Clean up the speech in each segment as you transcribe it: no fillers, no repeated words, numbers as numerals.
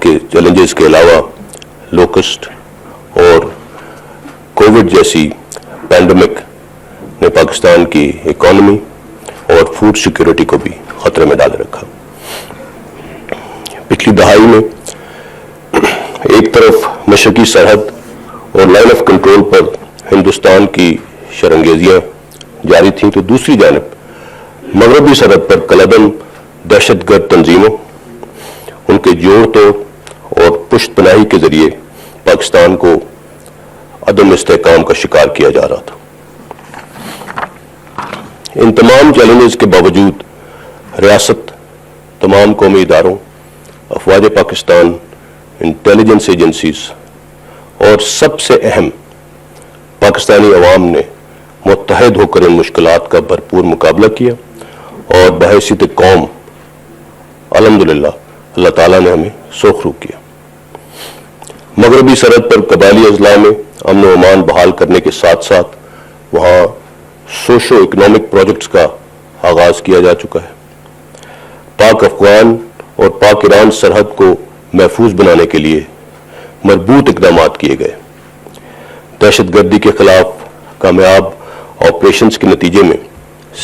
Challenges کے علاوہ locust اور کووڈ جیسی پینڈیمک نے پاکستان کی اکانومی اور فوڈ سیکیورٹی کو بھی خطرے میں ڈالے رکھا. پچھلی دہائی میں ایک طرف مشرقی سرحد اور لائن آف کنٹرول پر ہندوستان کی شرنگیزیاں جاری تھیں تو دوسری جانب مغربی سرحد پر کالعدم دہشت گرد تنظیموں، ان کے جوڑ توڑ اور پشت پناہی کے ذریعے پاکستان کو عدم استحکام کا شکار کیا جا رہا تھا. ان تمام چیلنجز کے باوجود ریاست تمام قومی اداروں، افواج پاکستان، انٹیلیجنس ایجنسیز اور سب سے اہم پاکستانی عوام نے متحد ہو کر ان مشکلات کا بھرپور مقابلہ کیا اور بحیثیت قوم الحمدللہ اللہ تعالیٰ نے ہمیں سرخرو کیا. مغربی سرحد پر قبائلی اضلاع میں امن و امان بحال کرنے کے ساتھ ساتھ وہاں سوشو اکنامک پروجیکٹس کا آغاز کیا جا چکا ہے. پاک افغان اور پاک ایران سرحد کو محفوظ بنانے کے لیے مربوط اقدامات کیے گئے. دہشت گردی کے خلاف کامیاب آپریشنز کے نتیجے میں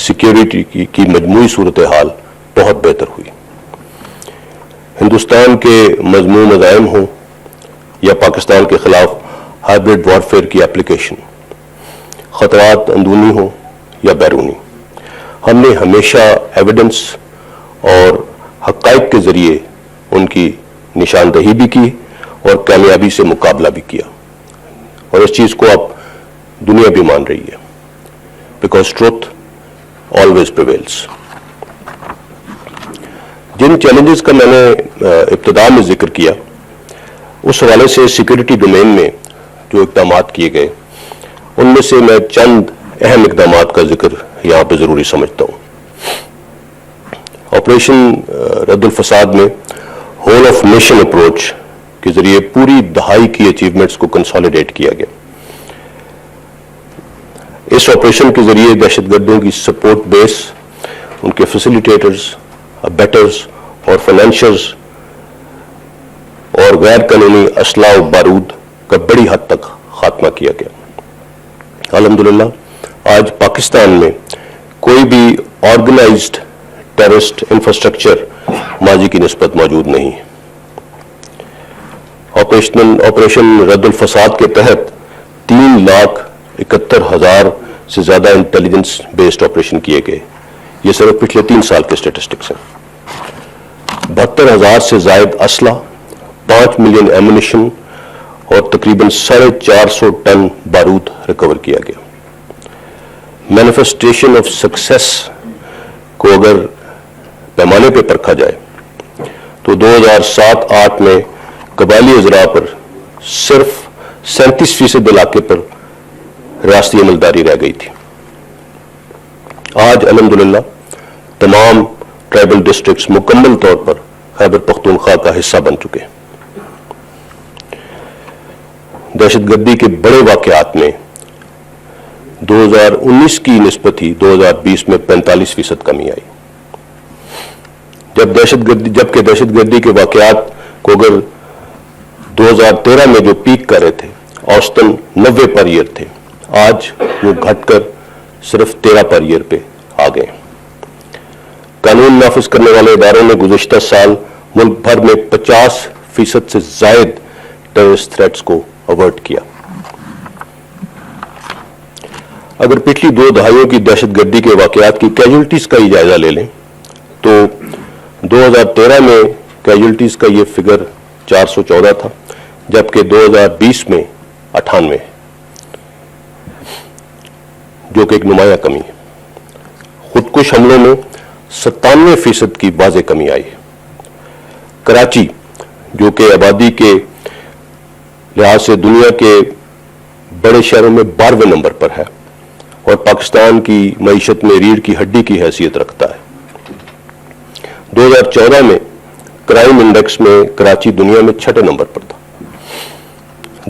سیکیورٹی کی مجموعی صورتحال بہت بہتر ہوئی. ہندوستان کے مذموم عزائم ہوں یا پاکستان کے خلاف ہائبرڈ وارفیئر کی اپلیکیشن، خطرات اندرونی ہوں یا بیرونی، ہم نے ہمیشہ ایویڈنس اور حقائق کے ذریعے ان کی نشاندہی بھی کی اور کامیابی سے مقابلہ بھی کیا. اور اس چیز کو اب دنیا بھی مان رہی ہے، بیکاز ٹروتھ آلویز پریویلز. جن چیلنجز کا میں نے ابتدا میں ذکر کیا اس حوالے سے سیکورٹی ڈومین میں جو اقدامات کیے گئے ان میں سے میں چند اہم اقدامات کا ذکر یہاں پہ ضروری سمجھتا ہوں. آپریشن رد الفساد میں ہول آف نیشن اپروچ کے ذریعے پوری دہائی کی اچیومنٹس کو کنسالیڈیٹ کیا گیا. اس آپریشن کے ذریعے دہشت گردوں کی سپورٹ بیس، ان کے فیسیلیٹیٹرز، بیٹرز اور فائنینشرز اور غیر قانونی اسلحہ و بارود کا بڑی حد تک خاتمہ کیا گیا. الحمدللہ آج پاکستان میں کوئی بھی آرگنائزڈ ٹیررسٹ انفراسٹرکچر ماضی کی نسبت موجود نہیں ہے. آپریشن رد الفساد کے تحت 3,71,000 سے زیادہ انٹیلیجنس بیسڈ آپریشن کیے گئے. یہ صرف پچھلے 3 سال کے اسٹیٹسٹکس ہیں. 72,000 سے زائد اسلحہ، 5 ملین ایمونیشن اور تقریباً 450 ٹن بارود ریکور کیا گیا. مینیفیسٹیشن آف سکسیس کو اگر پیمانے پہ پرکھا جائے تو 2007-8 میں قبائلی اضلاع پر صرف 37% علاقے پر ریاستی عملداری رہ گئی تھی. آج الحمدللہ تمام ٹرائبل ڈسٹرکٹس مکمل طور پر خیبر پختونخوا کا حصہ بن چکے ہیں. دہشت گردی کے بڑے واقعات میں 2019 کی نسبت ہی 2020 میں 45% کمی آئی. جبکہ دہشت گردی کے واقعات کو اگر 2013 میں جو پیک کر رہے تھے اوسطاً 90 پر ایئر تھے، آج وہ گھٹ کر صرف 13 پر ایئر پہ آ گئے. قانون نافذ کرنے والے اداروں نے گزشتہ سال ملک بھر میں 50% سے زائد ٹیررسٹ تھریٹس کو اوارٹ کیا. اگر پچھلی 2 دہائیوں کی دہشت گردی کے واقعات کی کیجولٹیز کا ہی جائزہ لے لیں تو 2013 میں کیجولٹیز کا یہ فگر 414 تھا، جبکہ 2020 میں 98، جو کہ ایک نمایاں کمی ہے. خودکش حملوں میں 97% کی واضح کمی آئی ہے. کراچی جو کہ آبادی کے لحاظ سے دنیا کے بڑے شہروں میں 12ویں نمبر پر ہے اور پاکستان کی معیشت میں ریڑھ کی ہڈی کی حیثیت رکھتا ہے، 2014 میں کرائم انڈیکس میں کراچی دنیا میں 6 نمبر پر تھا.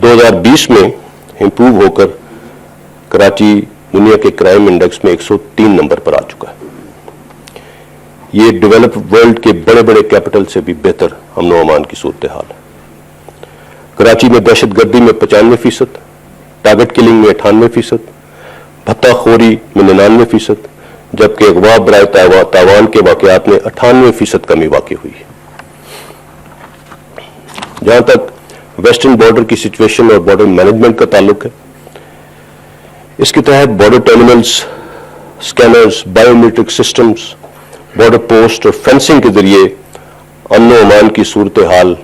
2020 میں امپروو ہو کر کراچی دنیا کے کرائم انڈیکس میں 103 نمبر پر آ چکا ہے. یہ ڈیولپ ورلڈ کے بڑے بڑے کیپٹل سے بھی بہتر امن و امان کی صورتحال ہے۔ کراچی میں دہشت گردی میں 95%، ٹارگٹ کلنگ میں 98%، بھتہ خوری میں 99%، جبکہ اغوا برائے تاوان کے واقعات میں 98% کمی واقع ہوئی ہے۔ جہاں تک ویسٹرن بارڈر کی سچویشن اور بارڈر مینجمنٹ کا تعلق ہے، اس کے تحت border terminals, scanners, biometric systems, border post اور فینسنگ کے ذریعے امن و امان کی صورتحال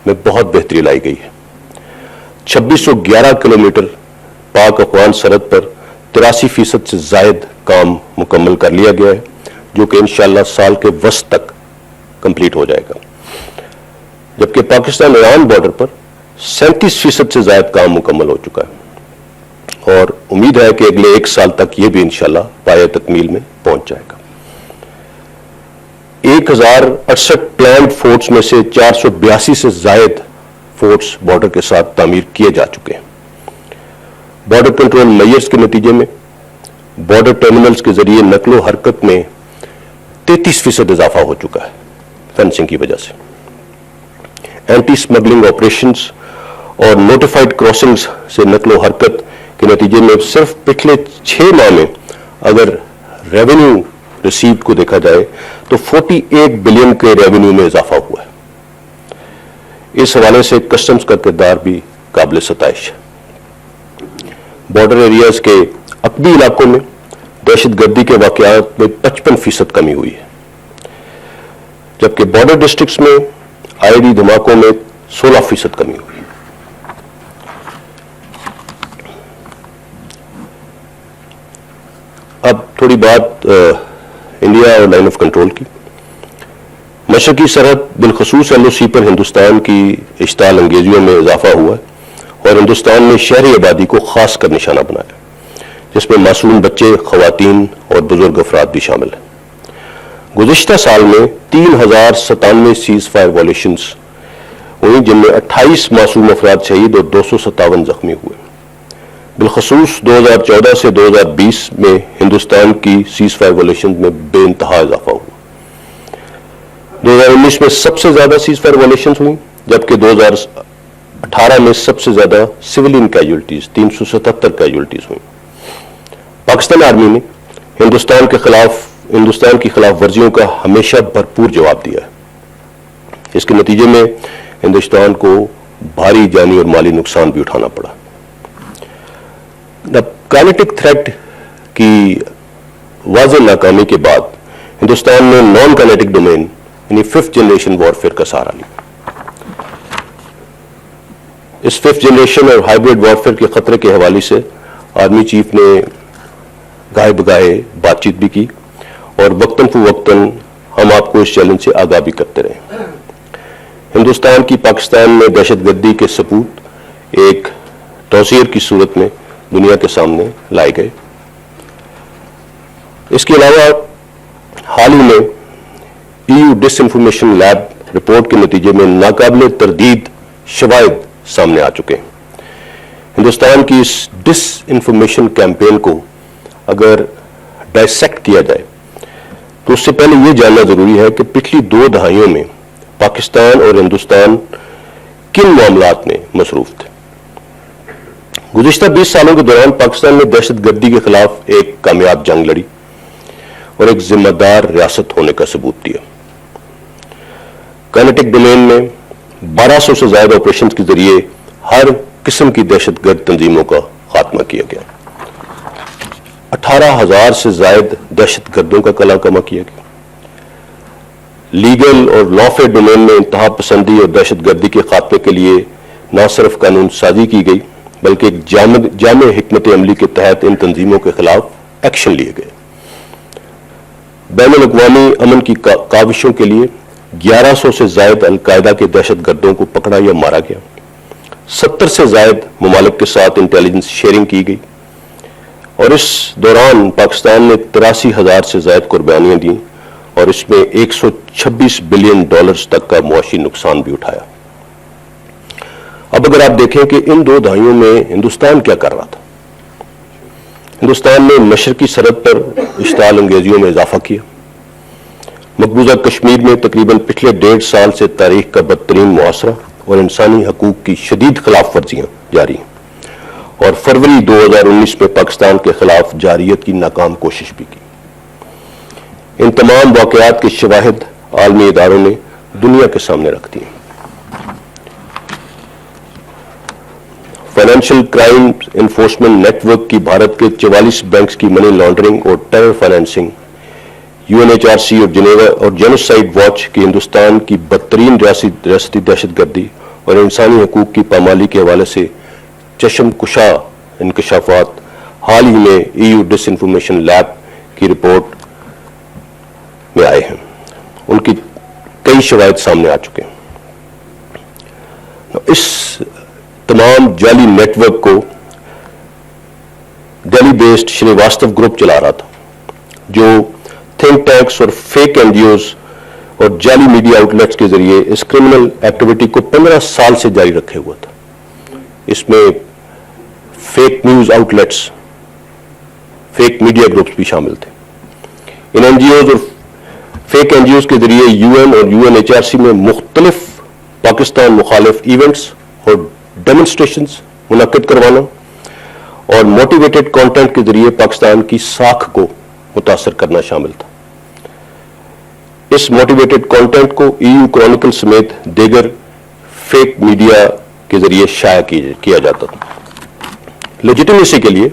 میں بہت بہتری لائی گئی ہے۔ 2611 کلومیٹر پاک افغان سرحد پر 83% سے زائد کام مکمل کر لیا گیا ہے، جو کہ انشاءاللہ سال کے وسط تک کمپلیٹ ہو جائے گا، جبکہ پاکستان ایران بارڈر پر 37% سے زائد کام مکمل ہو چکا ہے، اور امید ہے کہ اگلے 1 سال تک یہ بھی انشاءاللہ پایہ تکمیل میں پہنچ جائے گا۔ 1068 پلانڈ فورٹس میں سے 482 سے زائد فورٹس بارڈر کے ساتھ تعمیر کیے جا چکے ہیں۔ بارڈر کنٹرول میئرز کے نتیجے میں بارڈر ٹرمینلز کے ذریعے نقل و حرکت میں 33% اضافہ ہو چکا ہے فینسنگ کی وجہ سے۔ اینٹی سمگلنگ آپریشنز اور نوٹیفائڈ کراسنگز سے نقل و حرکت کے نتیجے میں صرف پچھلے 6 ماہ میں اگر ریونیو ریسیوڈ کو دیکھا جائے تو 48 بلین کے ریونیو میں اضافہ ہوا ہے۔ اس حوالے سے کسٹمز کا کردار بھی قابل ستائش ہے۔ بارڈر ایریاز کے عقبی علاقوں میں دہشت گردی کے واقعات میں 55% کمی ہوئی ہے، جبکہ بارڈر ڈسٹرکٹس میں آئی ڈی دھماکوں میں 16% کمی ہوئی ہے۔ اب تھوڑی بات انڈیا اور لائن آف کنٹرول کی۔ مشرقی سرحد بالخصوص ایل او سی پر ہندوستان کی اشتعال انگیزیوں میں اضافہ ہوا ہے اور ہندوستان نے شہری آبادی کو خاص کر نشانہ بنایا، جس میں معصوم بچے، خواتین اور بزرگ افراد بھی شامل ہیں۔ گزشتہ سال میں 3097 سیز فائر وائلیشنز ہوئی، جن میں 28 معصوم افراد شہید اور 257 زخمی ہوئے۔ بالخصوص 2014 سے 2020 میں ہندوستان کی سیز فائر وائلیشنز میں بے انتہا اضافہ ہوا۔ 2019 میں سب سے زیادہ سیز فائر وائلیشنز ہوئی، جبکہ 2018 میں سب سے زیادہ سویلین کیجولٹیز 377 کیجولٹیز ہوئیں۔ پاکستان آرمی نے ہندوستان کی خلاف ورزیوں کا ہمیشہ بھرپور جواب دیا ہے۔ اس کے نتیجے میں ہندوستان کو بھاری جانی اور مالی نقصان بھی اٹھانا پڑا۔ کائنیٹک تھریٹ کی واضح ناکامی کے بعد ہندوستان نے نان کائنیٹک ڈومین یعنی 5th جنریشن وارفیئر کا سہارا لیا۔ اس 5th جنریشن اور ہائیبرڈ وارفیئر کے خطرے کے حوالے سے آرمی چیف نے گاہے بگاہے بات چیت بھی کی اور وقتاً فوقتاً ہم آپ کو اس چیلنج سے آگاہ بھی کرتے رہے۔ ہندوستان کی پاکستان میں دہشت گردی کے ثبوت ایک ڈوسیئر کی صورت میں دنیا کے سامنے لائے گئے۔ اس کے علاوہ حال ہی میں EU disinformation lab report کے نتیجے میں ناقابل تردید شواہد سامنے آ چکے ہیں۔ ہندوستان کی اس ڈس انفارمیشن کیمپین کو اگر ڈائسیکٹ کیا جائے تو اس سے پہلے یہ جاننا ضروری ہے کہ پچھلی 2 دہائیوں میں پاکستان اور ہندوستان کن معاملات میں مصروف تھے۔ گزشتہ 20 سالوں کے دوران پاکستان نے دہشت گردی کے خلاف ایک کامیاب جنگ لڑی اور ایک ذمہ دار ریاست ہونے کا ثبوت دیا۔ کائنیٹک ڈومین میں 1200 سے زائد آپریشنز کے ذریعے ہر قسم کی دہشت گرد تنظیموں کا خاتمہ کیا گیا۔ 18,000 سے زائد دہشت گردوں کا کلا کما کیا گیا۔ لیگل اور لافیئر ڈومین میں انتہا پسندی اور دہشت گردی کے خاتمے کے لیے نہ صرف قانون سازی کی گئی بلکہ ایک جامع حکمت عملی کے تحت ان تنظیموں کے خلاف ایکشن لیے گئے۔ بین الاقوامی امن کی کاوشوں کے لیے 1100 سے زائد القاعدہ کے دہشت گردوں کو پکڑا یا مارا گیا۔ 70 سے زائد ممالک کے ساتھ انٹیلیجنس شیئرنگ کی گئی اور اس دوران پاکستان نے 83,000 سے زائد قربانیاں دیں اور اس میں $126 بلین تک کا معاشی نقصان بھی اٹھایا۔ اب اگر آپ دیکھیں کہ ان 2 دہائیوں میں ہندوستان کیا کر رہا تھا، ہندوستان نے مشرقی سرحد پر اشتعال انگیزیوں میں اضافہ کیا، مقبوضہ کشمیر میں تقریباً پچھلے 1.5 سال سے تاریخ کا بدترین محاصرہ اور انسانی حقوق کی شدید خلاف ورزیاں جاری ہیں، اور فروری 2019 میں پاکستان کے خلاف جارحیت کی ناکام کوشش بھی کی۔ ان تمام واقعات کے شواہد عالمی اداروں نے دنیا کے سامنے رکھ دیے۔ Financial Crime Enforcement Network کی بھارت کے 44 بینکس کی منی لانڈرنگ اور ٹیرر فائنینسنگ، UNHRC اور جنیوا اور جینوسائیڈ واچ کی ہندوستان کی بدترین ریاستی دہشت گردی اور انسانی حقوق کی پامالی کے حوالے سے چشم کشا انکشافات حال ہی میں EU ڈس انفارمیشن لیب کی رپورٹ میں آئے ہیں۔ ان کی کئی شواہد سامنے آ چکے ہیں۔ اس تمام جعلی نیٹ ورک کو دہلی بیسڈ شریواستو گروپ چلا رہا تھا، جو تھنک ٹینکس اور فیک NGOs اور جعلی میڈیا آؤٹ لیٹس کے ذریعے اس کرمنل ایکٹیویٹی کو 15 سال سے جاری رکھے ہوا تھا۔ اس میں fake news out let's, fake media groups بھی شامل تھے۔ ان NGOs اور فیک NGOs کے ذریعے UN اور UNHRC میں مختلف پاکستان مخالف ایونٹس اور ڈیمونسٹریشنز منعقد کروانا اور موٹیویٹڈ کانٹینٹ کے ذریعے پاکستان کی ساکھ کو متاثر کرنا شامل تھا۔ اس موٹیویٹڈ کانٹینٹ کو EU کرونیکل سمیت دیگر فیک میڈیا کے ذریعے شائع کیا جاتا تھا۔ لیجیٹیمیسی کے لیے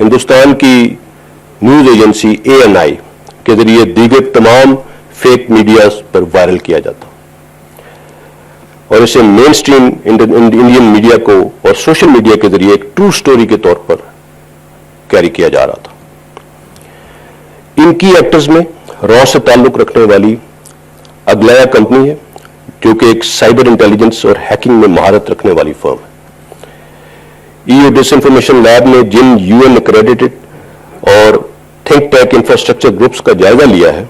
ہندوستان کی نیوز ایجنسی ANI کے ذریعے دیگر تمام فیک میڈیا پر وائرل کیا جاتا اور اسے مین سٹریم انڈین میڈیا کو اور سوشل میڈیا کے ذریعے ایک ٹرو سٹوری کے طور پر کیری کیا جا رہا تھا۔ ان کی ایکٹرز میں را سے تعلق رکھنے والی اگلایا کمپنی ہے، جو کہ ایک سائبر انٹیلیجنس اور ہیکنگ میں مہارت رکھنے والی فرم ہے۔ EU ڈس انفارمیشن لیب نے جن UN ایکریڈیٹڈ اور تھنک ٹینک انفراسٹرکچر گروپس کا جائزہ لیا ہے،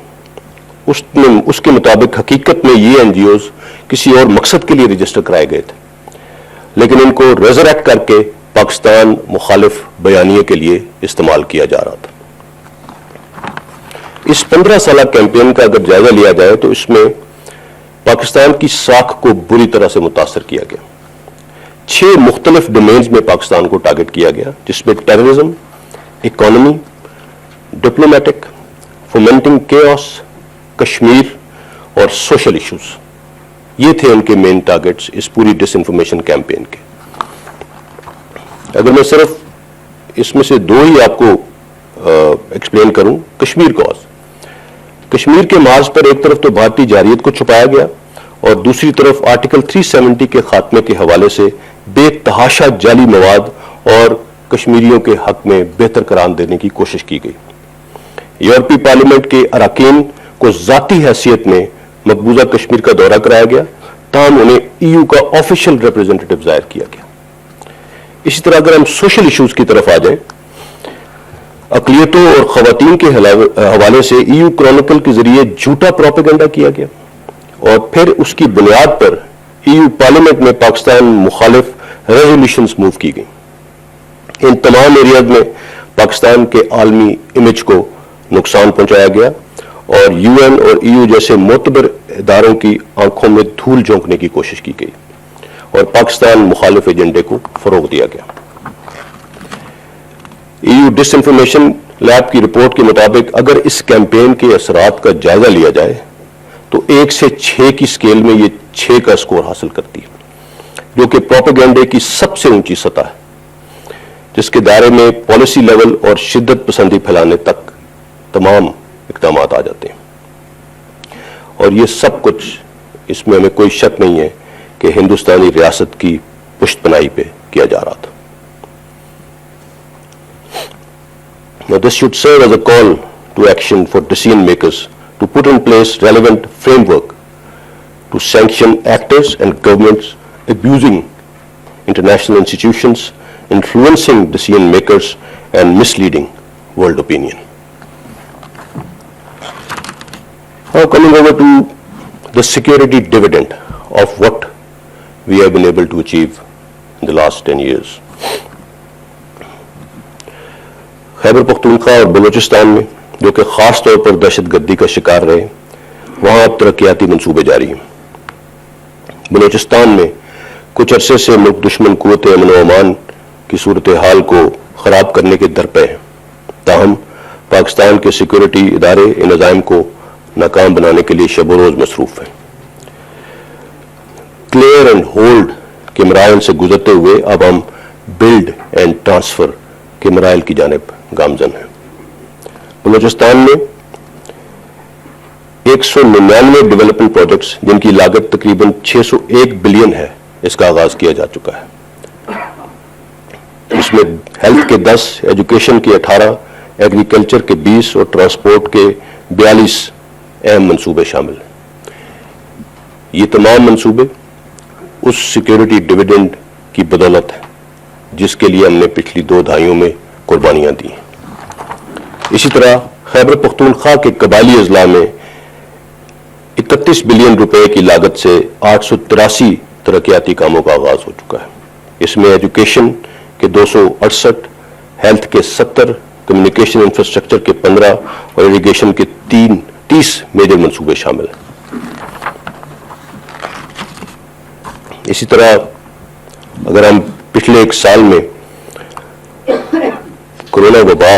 اس کے مطابق حقیقت میں یہ NGOs کسی اور مقصد کے لیے رجسٹر کرائے گئے تھے، لیکن ان کو ریزریکٹ کر کے پاکستان مخالف بیانیے کے لیے استعمال کیا جا رہا تھا۔ اس 15 سالہ کیمپین کا اگر جائزہ لیا جائے تو اس میں پاکستان کی ساکھ کو بری طرح سے متاثر کیا گیا۔ 6 مختلف ڈومینز میں پاکستان کو ٹارگٹ کیا گیا، جس میں terrorism, economy, diplomatic, fomenting chaos, Kashmir اور سوشل ایشوز۔ یہ تھے ان کے مین ٹارگٹس اس پوری ڈس انفارمیشن کیمپین کے۔ اگر میں صرف اس میں سے 2 ہی آپ کو ایکسپلین کروں، کشمیر کاز۔ کشمیر کے محاذ پر ایک طرف تو بھارتی جارحیت کو چھپایا گیا اور دوسری طرف آرٹیکل 370 کے خاتمے کے حوالے سے بے تحاشا جعلی مواد اور کشمیریوں کے حق میں بہتر قرار دینے کی کوشش کی گئی۔ یورپی پارلیمنٹ کے اراکین کو ذاتی حیثیت میں مقبوضہ کشمیر کا دورہ کرایا گیا، تاہم انہیں EU کا آفیشیل ریپرزینٹیٹو ظاہر کیا گیا۔ اسی طرح اگر ہم سوشل ایشوز کی طرف آ جائیں، اقلیتوں اور خواتین کے حوالے سے EU کرونیکل کے ذریعے جھوٹا پروپیگنڈا کیا گیا اور پھر اس کی بنیاد پر EU پارلیمنٹ میں پاکستان مخالف ریزولوشنز موو کی گئی۔ ان تمام ایریاز میں پاکستان کے عالمی امیج کو نقصان پہنچایا گیا اور UN اور EU جیسے معتبر اداروں کی آنکھوں میں دھول جھونکنے کی کوشش کی گئی اور پاکستان مخالف ایجنڈے کو فروغ دیا گیا۔ EU ڈس انفارمیشن لیب کی رپورٹ کے مطابق اگر اس کیمپین کے اثرات کا جائزہ لیا جائے تو 1 سے 6 کی سکیل میں یہ 6 کا اسکور حاصل کرتی ہے، جو کہ پروپیگنڈے کی سب سے اونچی سطح ہے، جس کے دائرے میں پالیسی لیول اور شدت پسندی پھیلانے تک تمام اقدامات آ جاتے ہیں۔ اور یہ سب کچھ، اس میں ہمیں کوئی شک نہیں ہے کہ ہندوستانی ریاست کی پشت پناہی پہ کیا جا رہا تھا۔ Now this should serve as a call to action for decision makers to put in place relevant framework to sanction actors and governments abusing international institutions, influencing decision makers and misleading world opinion. Now coming over to the security dividend of what we have been able to achieve in the last 10 years. Khyber Pakhtunkhwa اور بلوچستان میں، جو کہ خاص طور پر دہشت گردی کا شکار رہے، وہاں اب ترقیاتی منصوبے جاری ہیں. بلوچستان میں کچھ عرصے سے ملک دشمن قوت امن و امان کی صورتحال کو خراب کرنے کے درپے ہیں. تاہم پاکستان کے سیکورٹی ادارے ان عزائم کو ناکام بنانے کے لیے شب و روز مصروف ہیں. کلیئر اینڈ ہولڈ کے مراحل سے گزرتے ہوئے اب ہم بلڈ اینڈ ٹرانسفر کے مراحل کی جانب گامزن ہیں. بلوچستان میں 199 ڈیولپمنٹ پروجیکٹس جن کی لاگت تقریباً 601 بلین ہے اس کا آغاز کیا جا چکا ہے. اس میں ہیلتھ کے 10، ایجوکیشن کے 18، ایگریکلچر کے 20 اور ٹرانسپورٹ کے 42 اہم منصوبے شامل ہیں. یہ تمام منصوبے اس سیکیورٹی ڈویڈنڈ کی بدولت ہے جس کے لیے ہم نے پچھلی 2 دہائیوں میں قربانیاں دی ہیں. اسی طرح خیبر پختونخوا کے قبائلی اضلاع میں 31 بلین روپے کی لاگت سے 883 ترقیاتی کاموں کا آغاز ہو چکا ہے. اس میں ایجوکیشن کے 268، ہیلتھ کے 70، کمیونیکیشن انفراسٹرکچر کے 15 اور اریگیشن کے 30 میجر منصوبے شامل ہیں. اسی طرح اگر ہم پچھلے 1 سال میں کورونا وبا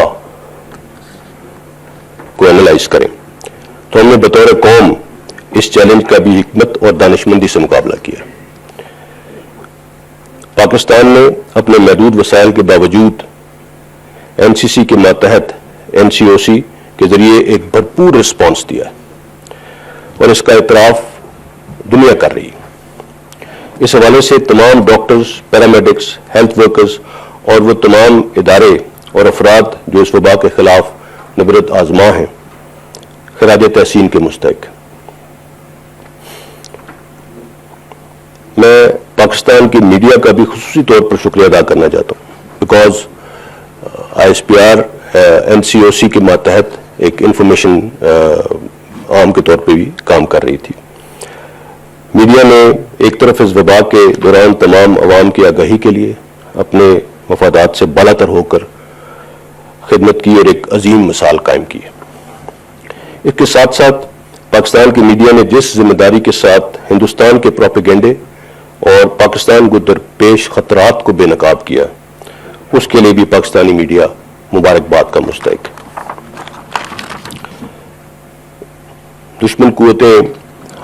کو اینالائز کریں تو ہم نے بطور قوم اس چیلنج کا بھی حکمت اور دانشمندی سے مقابلہ کیا. پاکستان نے اپنے محدود وسائل کے باوجود این سی سی کے ماتحت NCOC کے ذریعے ایک بھرپور رسپانس دیا اور اس کا اعتراف دنیا کر رہی ہے. اس حوالے سے تمام ڈاکٹرز، پیرامیڈکس، ہیلتھ ورکرز اور وہ تمام ادارے اور افراد جو اس وبا کے خلاف نبرد آزما ہیں خراج تحسین کے مستحق. میں پاکستان کی میڈیا کا بھی خصوصی طور پر شکریہ ادا کرنا چاہتا ہوں بیکاز ISPR NCOC کے ماتحت ایک انفارمیشن عام کے طور پہ بھی کام کر رہی تھی. میڈیا نے ایک طرف اس وبا کے دوران تمام عوام کی آگاہی کے لیے اپنے مفادات سے بالاتر ہو کر خدمت کی اور ایک عظیم مثال قائم کی ہے. اس کے ساتھ ساتھ پاکستان کی میڈیا نے جس ذمہ داری کے ساتھ ہندوستان کے پروپیگنڈے اور پاکستان کو درپیش خطرات کو بے نقاب کیا اس کے لیے بھی پاکستانی میڈیا مبارکباد کا مستحق ہے. دشمن قوتیں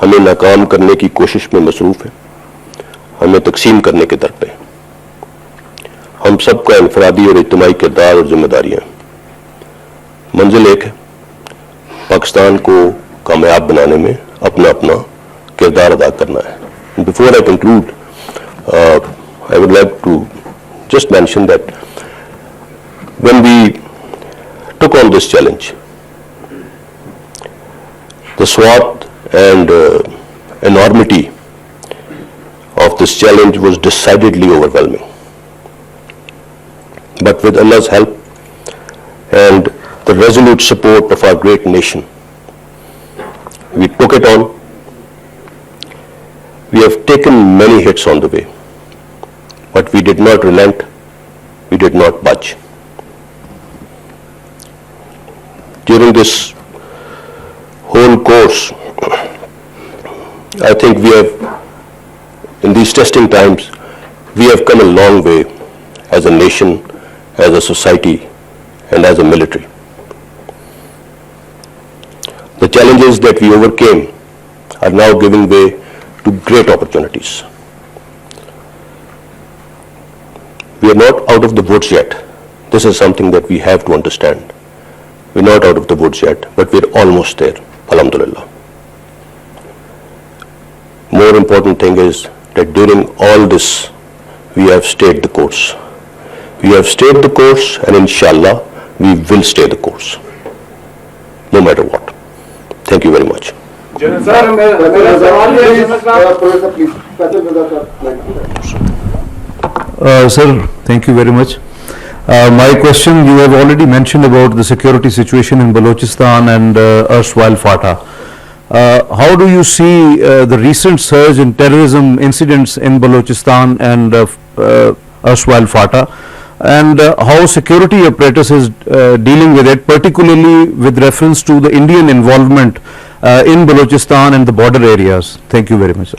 ہمیں ناکام کرنے کی کوشش میں مصروف ہیں، ہمیں تقسیم کرنے کے در پہ. ہم سب کا انفرادی اور اجتماعی کردار اور ذمہ داریاں. منزل ایک ہے، پاکستان کو کامیاب بنانے میں اپنا اپنا کردار ادا کرنا ہے. Before I conclude, I would like to just mention that when we took on this challenge, the SWAT and enormity of this challenge was decidedly overwhelming. But with Allah's help and the resolute support of our great nation, we took it on. We have taken many hits on the way, but we did not relent, we did not budge. During this whole course, I think we have, in these testing times, we have come a long way as a nation, as a society, and as a military. The challenges that we overcame are now giving way to great opportunities. We are not out of the woods yet. This is something that we have to understand. We're not out of the woods yet, but we're almost there, alhamdulillah. More important thing is that during all this, we have stayed the course. We have stayed the course, and inshallah, we will stay the course, no matter what. Thank you very much. Sir, thank you very much. My question, you have already mentioned about the security situation in Balochistan and erstwhile FATA. How do you see the recent surge in terrorism incidents in Balochistan and erstwhile FATA? and how security apparatus is dealing with it, particularly with reference to the Indian involvement in Balochistan and the border areas. Thank you very much, sir.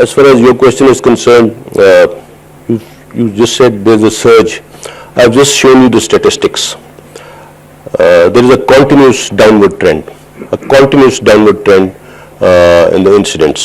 As far as your question is concerned, you just said there's a surge. I've just shown you the statistics. There is a continuous downward trend in the incidents,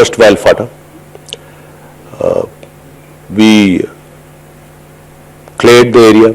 erstwhile FATA. We cleared the area.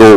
2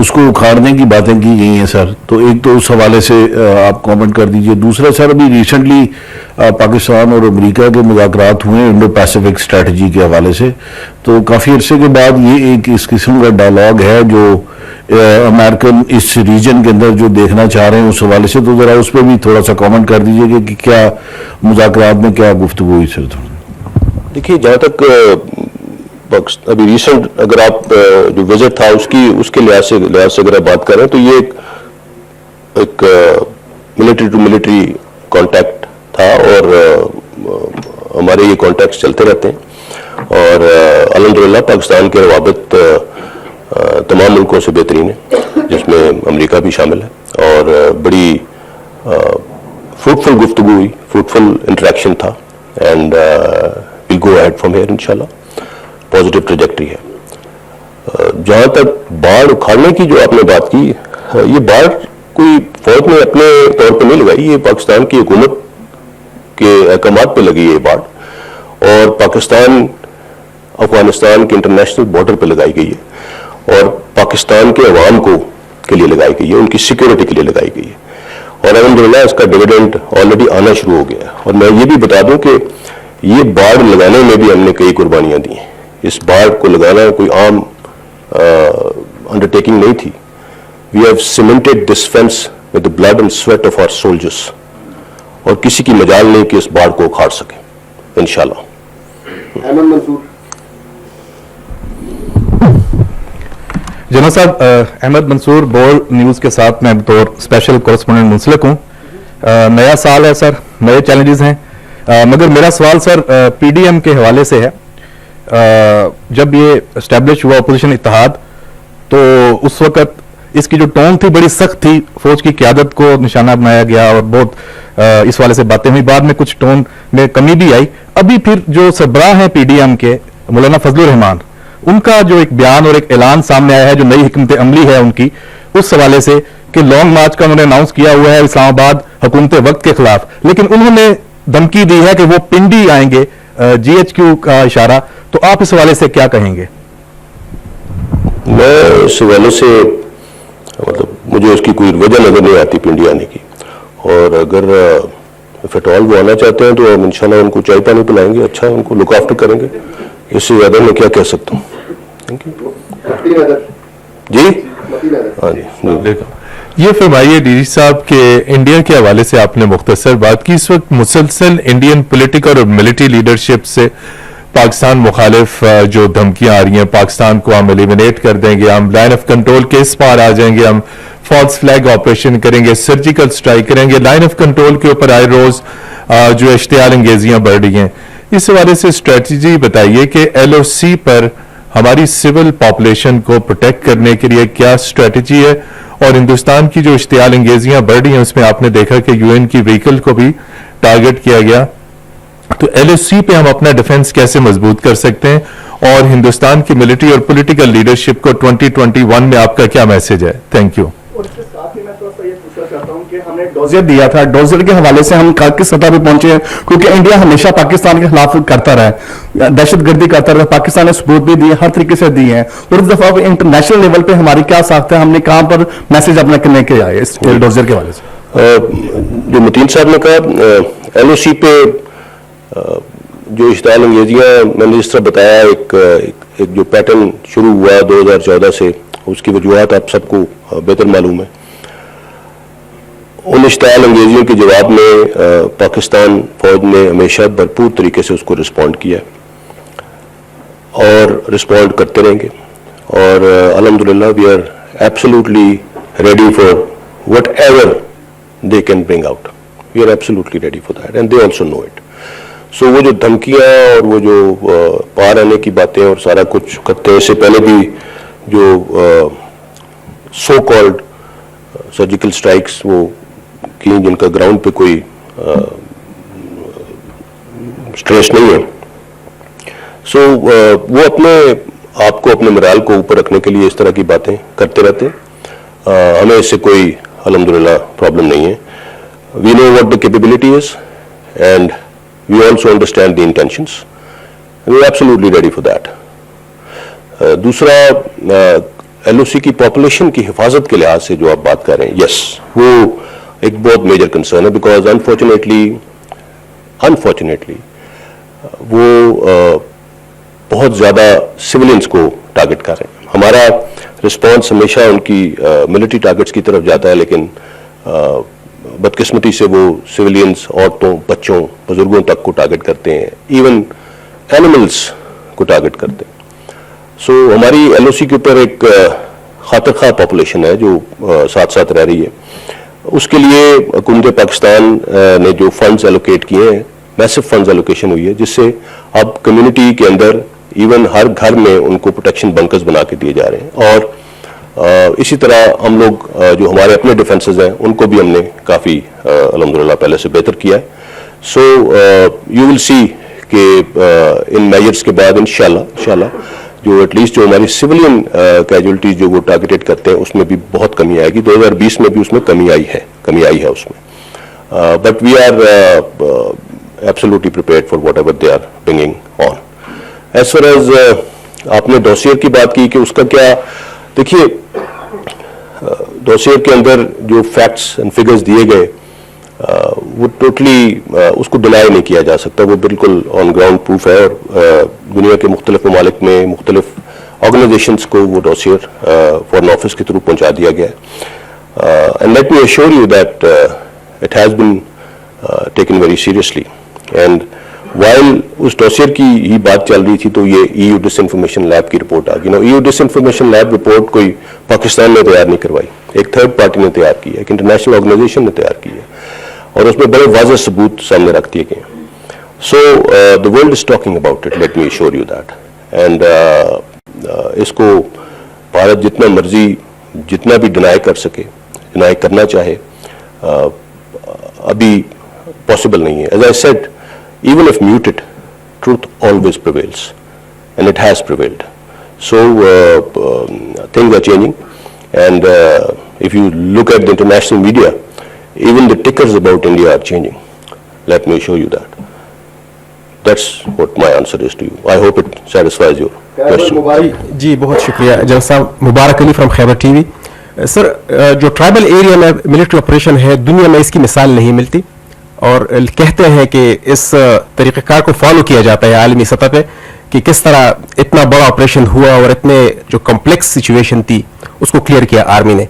اس کو اکھاڑنے کی باتیں کی گئی ہیں سر. تو ایک تو اس حوالے سے آپ کامنٹ کر دیجئے. دوسرا سر, ابھی ریسنٹلی پاکستان اور امریکہ کے مذاکرات ہوئے انڈو پیسیفک اسٹریٹجی کے حوالے سے, تو کافی عرصے کے بعد یہ ایک اس قسم کا ڈائلاگ ہے جو امریکن اس ریجن کے اندر جو دیکھنا چاہ رہے ہیں اس حوالے سے. تو ذرا اس پہ بھی تھوڑا سا کامنٹ کر دیجئے کہ کیا مذاکرات میں کیا گفتگو ہوئی سر. دیکھیے, جہاں تک ابھی ریسنٹ اگر آپ جو وزٹ تھا اس کے لحاظ سے اگر آپ بات کریں تو یہ ایک ملٹری ٹو ملٹری کانٹیکٹ تھا, اور ہمارے یہ کانٹیکٹس چلتے رہتے ہیں, اور الحمدللہ پاکستان کے روابط تمام ملکوں سے بہترین ہے, جس میں امریکہ بھی شامل ہے, اور بڑی فروٹفل گفتگو ہوئی, فروٹفل انٹریکشن تھا, and we'll go ahead from here انشاءاللہ. پازیٹیو ٹریجیکٹری ہے. جہاں تک باڑ اکھاڑنے کی جو آپ نے بات کی, یہ باڑ کوئی فوج نے اپنے طور پہ نہیں لگائی, یہ پاکستان کی حکومت کے احکامات پہ لگی ہے باڑ, اور پاکستان افغانستان کے انٹرنیشنل بارڈر پہ لگائی گئی ہے, اور پاکستان کے عوام کے لیے لگائی گئی ہے, ان کی سیکیورٹی کے لیے لگائی گئی ہے, اور الحمدللہ اس کا ڈویڈنڈ آلریڈی آنا شروع ہو گیا ہے. اور میں یہ بھی بتا دوں کہ یہ باڑ لگانے میں بھی ہم نے کئی قربانیاں دی ہیں. اس باڑ کو لگانا کوئی عام انڈرٹیکنگ نہیں تھی. We have cemented this fence with the blood and sweat of our soldiers, اور کسی کی مجال نہیں کہ اس باڑ کو اکھاڑ سکے انشاءاللہ. احمد منصور. جناب صاحب, احمد منصور بول نیوز کے ساتھ میں بطور اسپیشل کورسپونڈنٹ منسلک ہوں. نیا سال ہے سر, نئے چیلنجز ہیں, مگر میرا سوال سر پی ڈی ایم کے حوالے سے ہے. جب یہ اسٹیبلش ہوا اپوزیشن اتحاد, تو اس وقت اس کی جو ٹون تھی بڑی سخت تھی, فوج کی قیادت کو نشانہ بنایا گیا, اور بہت اس والے سے باتیں ہوئی. بعد میں کچھ ٹون میں کمی بھی آئی. ابھی پھر جو سربراہ ہیں پی ڈی ایم کے, مولانا فضل الرحمان, ان کا جو ایک بیان اور ایک اعلان سامنے آیا ہے جو نئی حکمت عملی ہے ان کی, اس حوالے سے کہ لانگ مارچ کا انہوں نے اناؤنس کیا ہوا ہے اسلام آباد حکومت وقت کے خلاف, لیکن انہوں نے دھمکی دی ہے کہ وہ پنڈی آئیں گے, جی ایچ کیو کا اشارہ. تو آپ اس حوالے سے کیا کہیں گے؟ میں اس حوالے سے مطلب مجھے اس کی کوئی وجہ نظر نہیں آتی پنڈی آنے کی, اور اگر فٹال وہ آنا چاہتے ہیں تو ہم انشاءاللہ ان کو چائے پانی پلائیں گے, اچھا ان کو لک آفٹر کریں گے. اس سے زیادہ میں کیا کہہ سکتا ہوں. جی ہاں جی. یہ فرمائیے ڈی جی صاحب کہ انڈیا کے حوالے سے آپ نے مختصر بات کی. اس وقت مسلسل انڈین پولیٹیکل اور ملٹری لیڈرشپ سے پاکستان مخالف جو دھمکیاں آ رہی ہیں, پاکستان کو ہم ایلیمنیٹ کر دیں گے, ہم لائن آف کنٹرول کے اس پار آ جائیں گے, ہم فالس فلیگ آپریشن کریں گے, سرجیکل سٹرائک کریں گے, لائن آف کنٹرول کے اوپر آئے روز جو اشتعال انگیزیاں بڑھ رہی ہیں. اس حوالے سے اسٹریٹجی بتائیے کہ ایل او سی پر ہماری سول پاپولیشن کو پروٹیکٹ کرنے کے لیے کیا اسٹریٹجی ہے, اور ہندوستان کی جو اشتعال انگیزیاں بڑھ رہی ہیں اس میں آپ نے دیکھا کہ یو این کی وہیکل کو بھی ٹارگٹ کیا گیا. تو ایل او سی پہ ہم اپنا ڈیفنس کیسے مضبوط کر سکتے ہیں, اور ہندوستان کی ملٹری اور پولیٹیکل لیڈرشپ کو 2021 میں آپ کا کیا میسج ہے؟ Thank you. اور اس کے ساتھ ہی میں تھوڑا سا یہ پوچھنا چاہتا ہوں کہ ہم نے ڈوزر دیا تھا, ڈوزر کے حوالے سے ہم کس سطح پہ پہنچے ہیں, کیونکہ انڈیا ہمیشہ پاکستان کے خلاف کرتا رہا ہے, دہشت گردی کرتا رہا, پاکستان نے ثبوت بھی دیے, ہر طریقے سے دیے ہیں, اور اس دفعہ انٹرنیشنل لیول پہ ہماری کیا ساخت ہے, ہم نے کہاں پر میسج اپنا کرنے کے آئے اس ڈوزر کے حوالے سے؟ جو متین صاحب نے کہا, ایل او سی پہ جو اشتعال انگیزیاں میں نے جس طرح بتایا, ایک جو پیٹرن شروع ہوا 2014 سے, اس کی وجوہات آپ سب کو بہتر معلوم ہے. ان اشتعال انگیزیوں کے جواب میں پاکستان فوج نے ہمیشہ بھرپور طریقے سے اس کو رسپونڈ کیا, اور رسپونڈ کرتے رہیں گے, اور الحمدللہ we are absolutely ready for whatever they can bring out. We are absolutely ready for that, and they also know it. So وہ جو دھمکیاں اور وہ جو پار آنے کی باتیں اور سارا کچھ کرتے ہیں, اس سے پہلے بھی جو سو کالڈ سرجیکل سٹرائکس وہ کی جن کا گراؤنڈ پہ کوئی سٹریس نہیں ہے, سو وہ اپنے آپ کو اپنے مرال کو اوپر رکھنے کے لیے اس طرح کی باتیں کرتے رہتے ہیں. ہمیں اس سے کوئی الحمدللہ پرابلم نہیں ہے. We know what the capability is, and we also understand the intentions, and we are absolutely ready for that. دوسرا, LOC کی پاپولیشن کی حفاظت کے لحاظ سے جو آپ بات کر رہے ہیں, یس وہ ایک بہت میجر کنسرن ہے, بیکاز انفارچونیٹلی وہ بہت زیادہ سویلینز کو ٹارگٹ کر رہے ہیں. ہمارا رسپانس ہمیشہ ان کی ملٹری ٹارگٹس کی طرف جاتا ہے, لیکن بدقسمتی سے وہ سویلینز, عورتوں, بچوں, بزرگوں تک کو ٹارگٹ کرتے ہیں, ایون اینیملز کو ٹارگٹ کرتے ہیں. سو ہماری LOC کے اوپر ایک خاطر خواہ پاپولیشن ہے جو ساتھ ساتھ رہ رہی ہے. اس کے لیے حکومت پاکستان نے جو فنڈز ایلوکیٹ کیے ہیں, میسو فنڈز ایلوکیشن ہوئی ہے, جس سے اب کمیونٹی کے اندر ایون ہر گھر میں ان کو پروٹیکشن بنکرز بنا کے دیے جا رہے ہیں. اور اسی طرح ہم لوگ جو ہمارے اپنے ڈیفنسز ہیں ان کو بھی ہم نے کافی الحمدللہ پہلے سے بہتر کیا ہے. سو یو ول سی کہ ان میجرز کے بعد انشاءاللہ جو ایٹ لیسٹ جو ہماری سویلین کیجولٹیز جو وہ ٹارگیٹڈ کرتے ہیں اس میں بھی بہت کمی آئے گی. 2020 میں بھی اس میں کمی آئی ہے اس میں. But we are absolutely prepared for whatever they are bringing on. As far as آپ نے ڈوسیئر کی بات کی کہ اس کا کیا, دیکھیے ڈوسیئر کے اندر جو فیکٹس اینڈ فگرز دیے گئے وہ ٹوٹلی اس کو ڈینائی نہیں کیا جا سکتا, وہ بالکل آن گراؤنڈ پروف ہے. اور دنیا کے مختلف ممالک میں مختلف آرگنائزیشنز کو وہ ڈوسیئر فارن آفس کے تھرو پہنچا دیا گیا ہے. And let me assure you that it has been taken very seriously. And while اس ڈوسیئر کی ہی بات چل رہی تھی تو یہ EU ڈس انفارمیشن لیب کی رپورٹ آ گئی. EU disinformation lab report کوئی پاکستان نے تیار نہیں کروائی, ایک تھرڈ پارٹی نے تیار کی ہے, ایک انٹرنیشنل آرگنائزیشن نے تیار کی ہے, اور اس میں بڑے واضح ثبوت سامنے رکھ دیے گئے ہیں. So the world is talking about it, let me assure you that. And اس کو بھارت جتنا مرضی جتنا بھی ڈینائی کر سکے, ڈینائی کرنا چاہے, ابھی پاسبل نہیں ہے. As I said, even if muted, truth always prevails, and it has prevailed. So things are changing, and if you look at the international media, even the tickers about India are changing. Let me assure you that. That's what my answer is to you. I hope it satisfies your question. جی بہت شکریہ general صاحب. مبارک علی from Khyber T V. Sir جو tribal area میں military operation ہے دنیا میں اس کی مثال نہیں ملتی, اور کہتے ہیں کہ اس طریقہ کار کو فالو کیا جاتا ہے عالمی سطح پہ کہ کس طرح اتنا بڑا آپریشن ہوا اور اتنے جو کمپلیکس سچویشن تھی اس کو کلیئر کیا آرمی نے.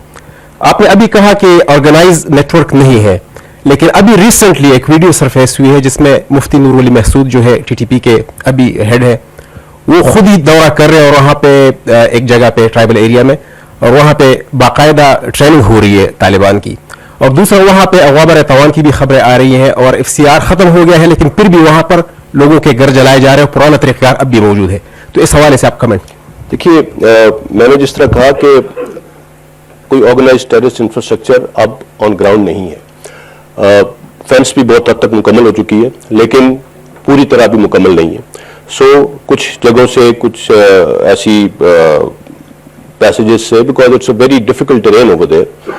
آپ نے ابھی کہا کہ آرگنائز نیٹ ورک نہیں ہے, لیکن ابھی ریسنٹلی ایک ویڈیو سرفیس ہوئی ہے جس میں مفتی نور ولی محسود جو ہے TTP کے ابھی ہیڈ ہے, وہ خود ہی دورہ کر رہے ہیں, اور وہاں پہ ایک جگہ پہ ٹرائبل ایریا میں, اور وہاں پہ باقاعدہ ٹریننگ ہو رہی ہے طالبان کی. اور دوسرا وہاں پہ اغوابر توان کی بھی خبریں آ رہی ہیں, اور FCR ختم ہو گیا ہے لیکن پھر بھی وہاں پر لوگوں کے گھر جلائے جا رہے ہیں, پرانا طریقہ کار اب بھی موجود ہے. تو اس حوالے سے آپ کمنٹ. دیکھیے میں نے جس طرح کہا کہ کوئی آرگنائز ٹیررسٹ انفراسٹرکچر اب آن گراؤنڈ نہیں ہے. فینس بھی بہت حد تک مکمل ہو چکی ہے لیکن پوری طرح بھی مکمل نہیں ہے. سو کچھ جگہوں سے کچھ ایسی پیسیجز سے, because it's a very difficult terrain over there,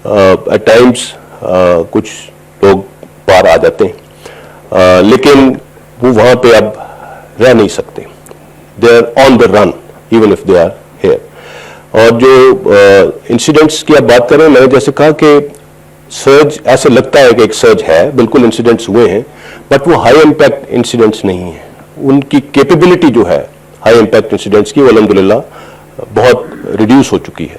at times کچھ لوگ پار آ جاتے ہیں, لیکن وہ وہاں پہ اب رہ نہیں سکتے. They are on the run even if they are here. اور جو انسیڈنٹس کی آپ بات کر رہے ہیں, میں نے جیسے کہا کہ سرج ایسے لگتا ہے کہ ایک سرج ہے, بالکل انسیڈنٹس ہوئے ہیں, بٹ وہ ہائی امپیکٹ انسیڈنٹس نہیں ہیں. ان کی کیپیبلٹی جو ہے ہائی امپیکٹ انسیڈنٹس کی, وہ الحمدللہ بہت ریڈیوس ہو چکی ہے.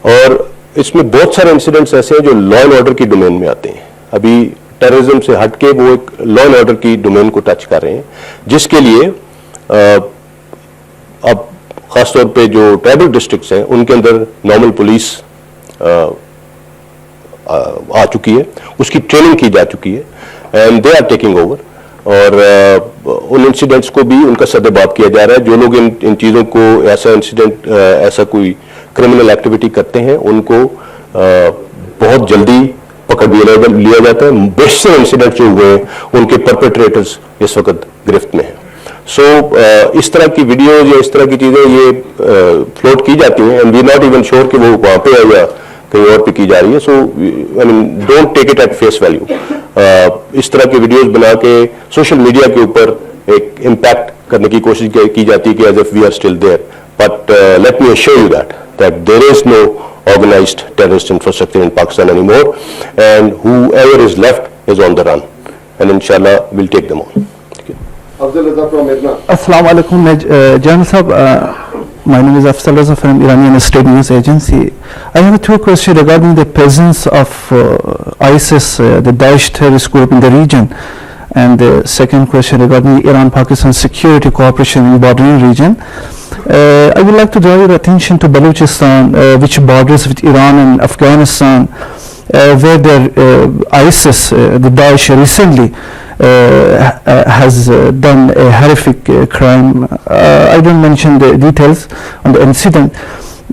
اور اس میں بہت سارے انسیڈنٹس ایسے ہیں جو لا اینڈ آرڈر کی ڈومین میں آتے ہیں. ابھی ٹیررزم سے ہٹ کے وہ ایک لا اینڈ آرڈر کی ڈومین کو ٹچ کر رہے ہیں, جس کے لیے اب خاص طور پہ جو ٹرائبل ڈسٹرکٹس ہیں ان کے اندر نارمل پولیس آ چکی ہے, اس کی ٹریننگ کی جا چکی ہے, and they are taking over. اور ان انسیڈنٹس کو بھی ان کا سدباب کیا جا رہا ہے. جو لوگ ان چیزوں کو ایسا انسیڈنٹ ایسا کوئی کرمنل ایکٹیویٹی کرتے ہیں ان کو بہت جلدی پکڑ لیا جاتا ہے. بیشتر انسیڈنٹ جو ہوئے ہیں ان کے پرپیٹریٹرز اس وقت گرفت میں ہیں. سو اس طرح کی ویڈیوز یا اس طرح کی چیزیں یہ فلوٹ کی جاتی ہیں, and we not even sure کہ وہ وہاں پہ ہے یا کہیں اور پہ کی جا رہی ہے. So I mean don't take it at face value. اس طرح کی ویڈیوز بنا کے سوشل میڈیا کے اوپر ایک امپیکٹ کرنے کی کوشش کی جاتی ہے کہ as if we are still there, But let me assure you that there is no organized terrorist infrastructure in Pakistan anymore, and whoever is left is on the run, and inshallah we'll take them on. Afzal Raza from Irna. Assalamu alaikum, General Sahab. My name is Afzal Raza from Iranian State News Agency. I have two questions regarding the presence of ISIS, the Daesh terrorist group in the region, and the second question regarding Iran-Pakistan security cooperation in bordering region. I would like to draw your attention to Balochistan, which borders with Iran and Afghanistan, where ISIS, the Daesh, recently has done a horrific crime. I don't mention the details on the incident.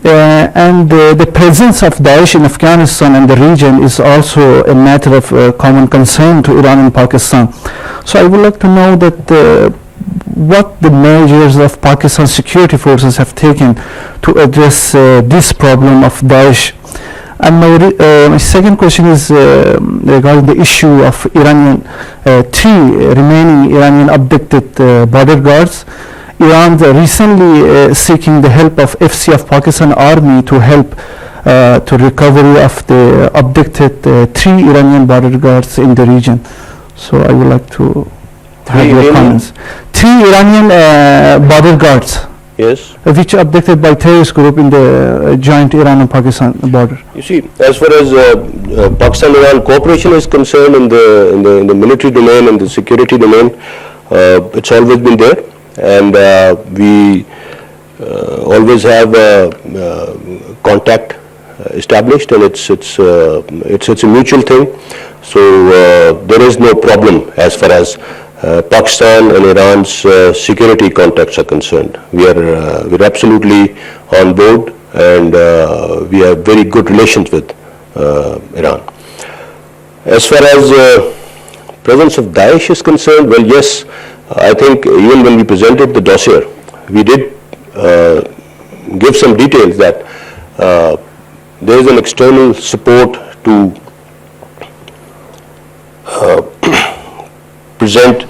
And the presence of Daesh in Afghanistan and the region is also a matter of common concern to Iran and Pakistan. So I would like to know that what the measures of Pakistan security forces have taken to address this problem of Daesh. And my second question is regarding the issue of three remaining Iranian abducted border guards. Iran recently seeking the help of FC of Pakistan Army to help to recovery of the abducted three Iranian border guards in the region. So I would like to have your comments. Three Iranian border guards. Yes. Which are abducted by terrorist group in the joint Iran and Pakistan border. You see, as far as Pakistan-Iran cooperation is concerned in the military domain and the security domain, it's always been there, and we always have contact established, and it's a mutual thing. So there is no problem as far as Pakistan and Iran's security contacts are concerned. We're absolutely on board, and we have very good relations with Iran. As far as presence of Daesh is concerned, well, yes, I think even when we presented the dossier, we did give some details that there is an external support to present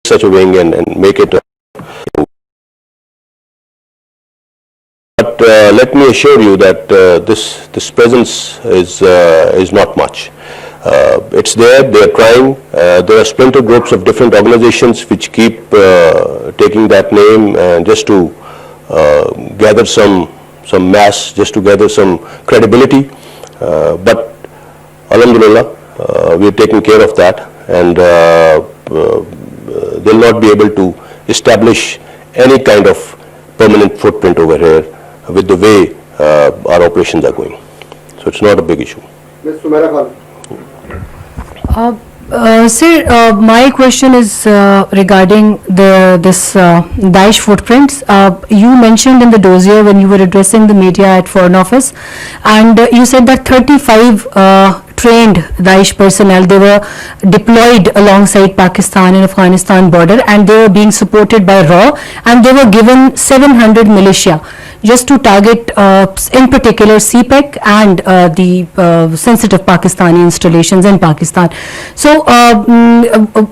such a wing and make it. But let me assure you that this presence is not much. It's there. They are trying. There are splinter groups of different organizations which keep taking that name just to gather some mass, just to gather some credibility. But Alhamdulillah, we are taking care of that, and they'll not be able to establish any kind of permanent footprint over here with the way our operations are going. So it's not a big issue. Ms. Sumaira Khan. Sir, my question is regarding this Daesh footprints. You mentioned in the dossier when you were addressing the media at Foreign Office, and you said that 35 trained Daesh personnel, they were deployed alongside Pakistan and Afghanistan border, and they were being supported by RAW, and they were given 700 militia just to target in particular CPEC and the sensitive Pakistani installations in Pakistan. So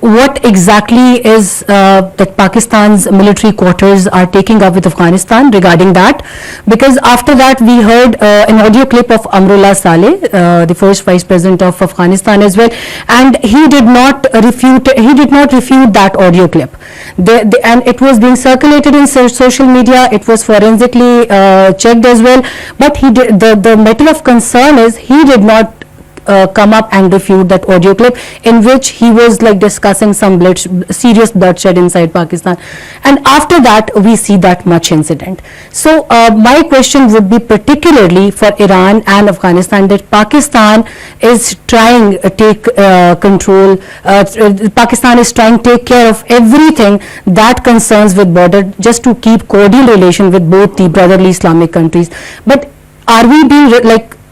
what exactly is that Pakistan's military quarters are taking up with Afghanistan regarding that? Because after that we heard an audio clip of Amrullah Saleh, the first Vice President of Afghanistan as well, and he did not refute that audio clip. And it was being circulated in social media. It was forensically checked as well. But the matter of concern is he did not come up and refute that audio clip in which he was like discussing some serious bloodshed inside Pakistan, and after that we see that much incident. So my question would be particularly for Iran and Afghanistan, that Pakistan is trying to take control, Pakistan is trying to take care of everything that concerns with border, just to keep cordial relation with both the brotherly Islamic countries. But are we being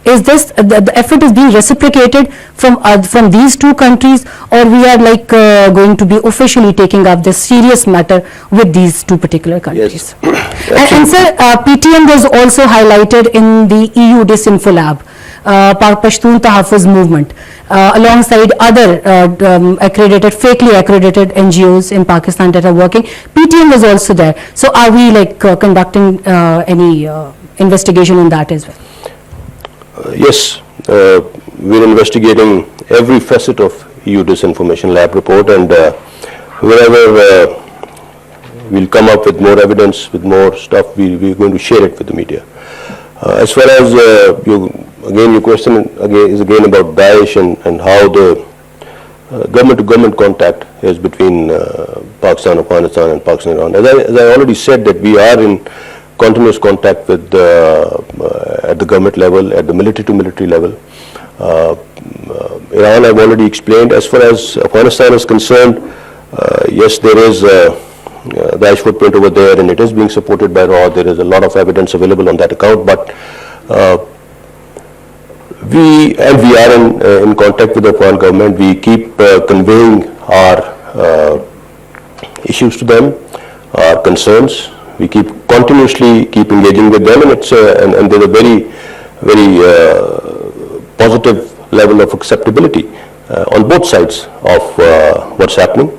is this the effort is being reciprocated from these two countries, or we are going to be officially taking up this serious matter with these two particular countries? Yes. And sir, PTM was also highlighted in the EU Disinfo Lab Pashtun Tahaffuz movement, alongside other accredited, fakely accredited NGOs in Pakistan that are working. PTM was also there. So are we conducting any investigation on that as well? Yes, we're investigating every facet of EU Disinformation Lab report, and wherever we'll come up with more evidence, with more stuff, we're going to share it with the media. As far as your question is about Daesh and how the government-to-government contact is between Pakistan, Afghanistan, and Pakistan, Iran. As I already said, that we are in continuous contact with at the government level, at the military-to-military level. Iran, I've already explained. As far as Afghanistan is concerned, yes, there is Daesh footprint over there, and it is being supported by RAW. There is a lot of evidence available on that account, but we are in contact with the Afghan government. We keep conveying our issues to them, our concerns. We continuously keep engaging with them, and and there's a very positive level of acceptability on both sides of what's happening.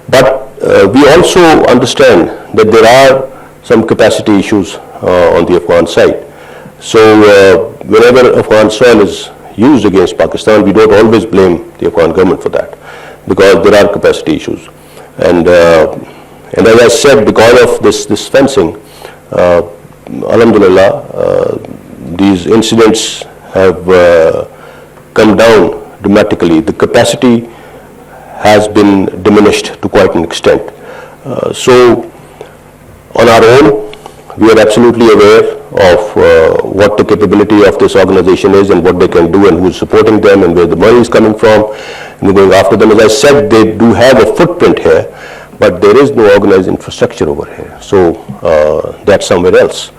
But we also understand that there are some capacity issues on the Afghan side. So whenever Afghan soil is used against Pakistan, we don't always blame the Afghan government for that, because there are capacity issues. And as I said, because of this fencing, alhamdulillah, these incidents have come down dramatically. The capacity has been diminished to quite an extent. So on our own, we are absolutely aware of what the capability of this organization is and what they can do and who is supporting them and where the money is coming from, and we're going after them. As I said, they do have a footprint here, but there is no organized infrastructure over here. So that's somewhere else.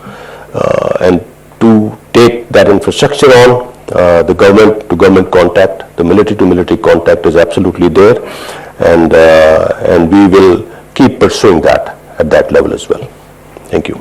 And to take that infrastructure on, the government-to-government contact, the military-to-military contact is absolutely there, and we will keep pursuing that at that level as well. Thank you.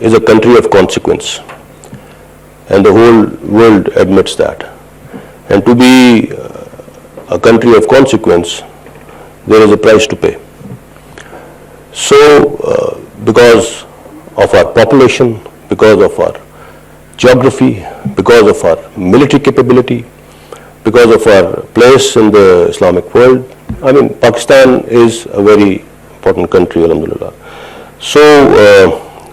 is a country of consequence, and the whole world admits that. And to be a country of consequence, there is a price to pay. So, because of our population, because of our geography, because of our military capability, because of our place in the Islamic world, I mean, Pakistan is a very important country, alhamdulillah. So,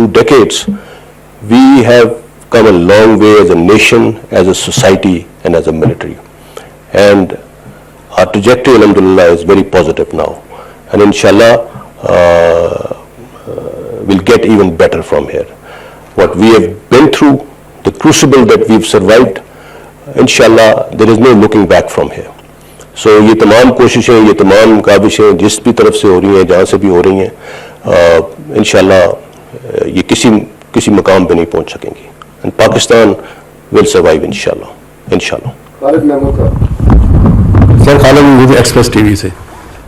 2 decades. We have come a long way as a nation, as a society, and as a military. And our trajectory, alhamdulillah, is very positive now. And inshallah, we'll get even better from here. what we have been through, the crucible that we've survived, inshallah there is no looking back from here. So یہ تمام کوششیں, یہ تمام کاوشیں جس بھی طرف سے ہو رہی ہیں, جہاں سے بھی ہو رہی ہیں, انشاءاللہ یہ کسی مقام پہ نہیں پہنچ سکیں گی. And Pakistan will survive انشاءاللہ. خالد محمود صاحب. سر خالد محمود ایکسپریس ٹی وی سے.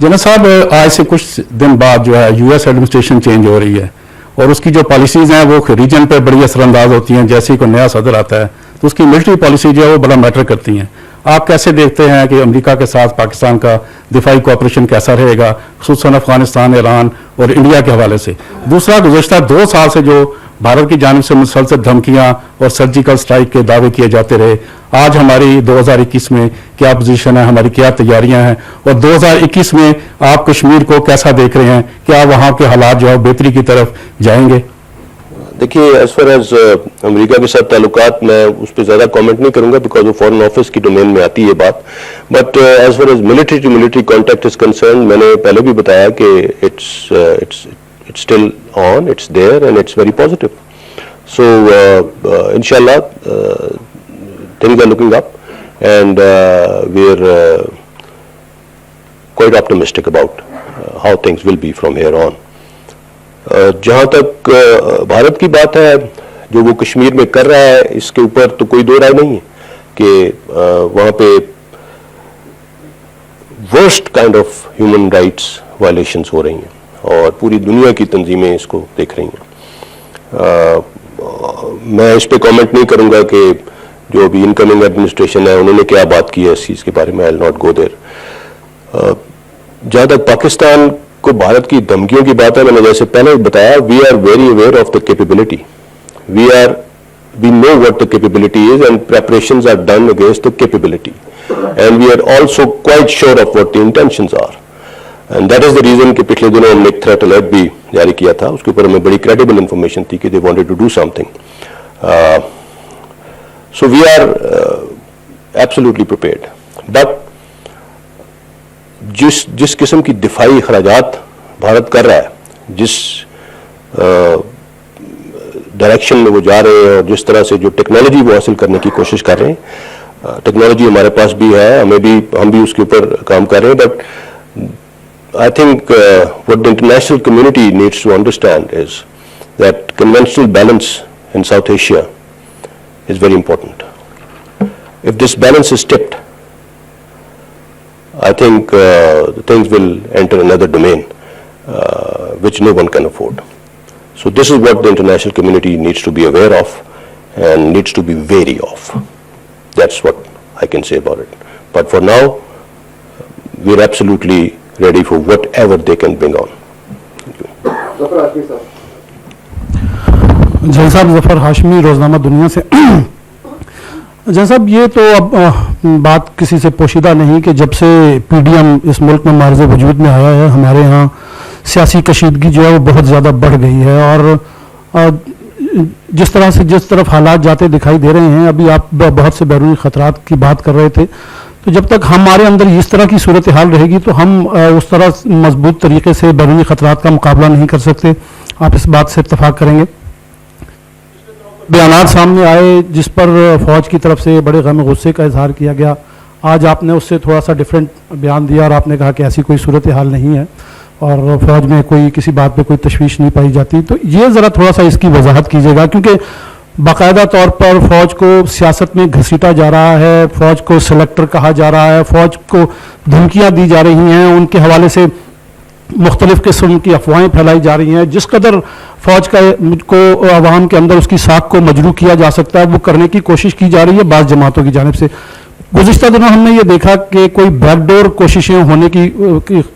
جناب صاحب, آج سے کچھ دن بعد جو ہے یو ایس ایڈمنسٹریشن چینج ہو رہی ہے اور اس کی جو پالیسیز ہیں وہ ریجن پہ بڑی اثر انداز ہوتی ہیں. جیسے ہی کوئی نیا صدر آتا ہے تو اس کی ملٹری پالیسی جو ہے وہ بڑا میٹر کرتی ہیں. آپ کیسے دیکھتے ہیں کہ امریکہ کے ساتھ پاکستان کا دفاعی کوآپریشن کیسا رہے گا, خصوصاً افغانستان, ایران اور انڈیا کے حوالے سے؟ دوسرا, گزشتہ 2 سال سے جو بھارت کی جانب سے مسلسل دھمکیاں اور سرجیکل سٹرائک کے دعوے کیے جاتے رہے, آج ہماری 2021 میں کیا پوزیشن ہے, ہماری کیا تیاریاں ہیں, اور 2021 میں آپ کشمیر کو کیسا دیکھ رہے ہیں؟ کیا وہاں کے حالات جو ہے بہتری کی طرف جائیں گے؟ دیکھیے, ایز فار ایز امریکہ کے ساتھ تعلقات, میں اس پہ زیادہ کامنٹ نہیں کروں گا بیکاز وہ فارن آفس کی ڈومین میں آتی ہے بات. But as far as military to military contact is concern, میں نے پہلے بھی بتایا کہ it's still on, it's there and it's very positive. So انشاءاللہ things are looking up and we are quite optimistic about how things will be from here on. جہاں تک بھارت کی بات ہے, جو وہ کشمیر میں کر رہا ہے اس کے اوپر تو کوئی دو رائے نہیں ہے کہ وہاں پہ worst kind of human rights violations ہو رہی ہیں اور پوری دنیا کی تنظیمیں اس کو دیکھ رہی ہیں. میں اس پہ کامنٹ نہیں کروں گا کہ جو ابھی انکمنگ ایڈمنسٹریشن ہے انہوں نے کیا بات کی ہے اس چیز کے بارے میں. I'll not go there. جہاں تک پاکستان کو بھارت کی دھمکیوں کی بات ہے, میں نے جیسے پہلے بتایا, we are very aware of the capability. We know what the capability is and preparations are done against the capability. And we are also quite sure of what the intentions are. And that is the reason کہ پچھلے دنوں ہم نے ایک threat alert بھی جاری کیا تھا, اس کے اوپر ہمیں بڑی کریڈیبل انفارمیشن تھی کہ they wanted to do something. So we are absolutely prepared. But جس قسم کی دفاعی اخراجات بھارت کر رہا ہے, جس ڈائریکشن میں وہ جا رہے ہیں اور جس طرح سے جو ٹیکنالوجی وہ حاصل کرنے کی کوشش کر رہے ہیں, ٹیکنالوجی ہمارے پاس بھی ہے, ہم بھی اس کے اوپر کام کر رہے ہیں. But I think what the international community needs to understand is that conventional balance in South Asia is very important. If this balance is tipped, I think things will enter another domain which no one can afford. So this is what the international community needs to be aware of and needs to be wary of. That's what I can say about it. But for now, we're absolutely ready for whatever they can bring on. ظفر ہاشمی صاحب. جن صاحب, ظفر ہاشمی, روزنامہ دنیا سے. جن صاحب, یہ تو اب بات کسی سے پوشیدہ نہیں کہ جب سے پی ڈی ایم اس ملک میں معرض وجود میں آیا ہے, ہمارے ہاں سیاسی کشیدگی جو ہے وہ بہت زیادہ بڑھ گئی ہے. اور جس طرح سے جس طرف حالات جاتے دکھائی دے رہے ہیں, ابھی آپ بہت سے بیرونی خطرات کی بات کر رہے تھے, تو جب تک ہمارے اندر اس طرح کی صورتحال رہے گی تو ہم اس طرح مضبوط طریقے سے بیرونی خطرات کا مقابلہ نہیں کر سکتے. آپ اس بات سے اتفاق کریں گے؟ بیانات سامنے آئے جس پر فوج کی طرف سے بڑے غم غصے کا اظہار کیا گیا, آج آپ نے اس سے تھوڑا سا ڈیفرنٹ بیان دیا اور آپ نے کہا کہ ایسی کوئی صورتحال نہیں ہے اور فوج میں کوئی کسی بات پہ کوئی تشویش نہیں پائی جاتی. تو یہ ذرا تھوڑا سا اس کی وضاحت کیجیے گا, کیونکہ باقاعدہ طور پر فوج کو سیاست میں گھسیٹا جا رہا ہے, فوج کو سلیکٹر کہا جا رہا ہے, فوج کو دھمکیاں دی جا رہی ہیں, ان کے حوالے سے مختلف قسم کی افواہیں پھیلائی جا رہی ہیں. جس قدر فوج کو عوام کے اندر اس کی ساکھ کو مجروح کیا جا سکتا ہے وہ کرنے کی کوشش کی جا رہی ہے بعض جماعتوں کی جانب سے. گزشتہ دنوں ہم نے یہ دیکھا کہ کوئی بیک ڈور کوششیں ہونے کی